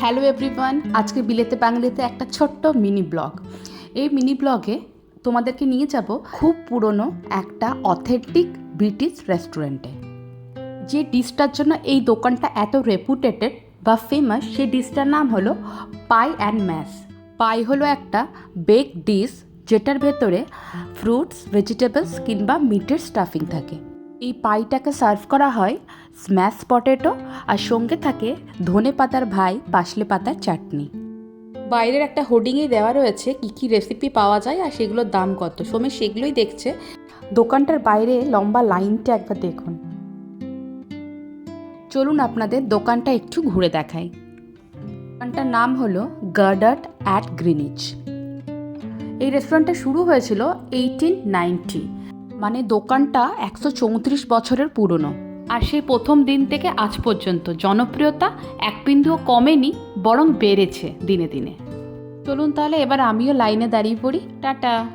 Hello everyone, আজকে বিলেতে বাংলাতে একটা ছোট্ট মিনি ব্লগ। এই মিনি ব্লগে তোমাদেরকে নিয়ে যাব খুব পুরনো একটা অথেন্টিক ব্রিটিশ রেস্টুরেন্টে। যে ডিশটার জন্য এই দোকানটা এত রেপুটেটেড বা ফেমাস, সেই ডিশটার নাম হলো পাই অ্যান্ড ম্যাশ। পাই হলো একটা বেক ডিশ যেটার ভেতরে ফ্রুটস, ভেজিটেবলস কিংবা মিটের স্টাফিং থাকে। এই পাইটাকে সার্ভ করা হয় স্ম্যাশ পটেটো আর সঙ্গে থাকে ধনে পাতার পাশলে পাতার চাটনি। বাইরের একটা হোর্ডিংয়ে দেওয়া রয়েছে কী কী রেসিপি পাওয়া যায় আর সেগুলোর দাম কত। সোমেশ সেগুলোই দেখছে। দোকানটার বাইরে লম্বা লাইনটা একবার দেখুন। চলুন আপনাদের দোকানটা একটু ঘুরে দেখাই। দোকানটার নাম হলো গার্ডার্ড অ্যাট গ্রিনিচ। এই রেস্টুরেন্টটা শুরু হয়েছিল 1890, মানে দোকানটা 134 বছরের পুরনো। আর সেই প্রথম দিন থেকে আজ পর্যন্ত জনপ্রিয়তা এক বিন্দুও কমেনি, বরং বেড়েছে দিনে দিনে। চলুন তাহলে এবার আমিও লাইনে দাঁড়িয়ে পড়ি। টাটা।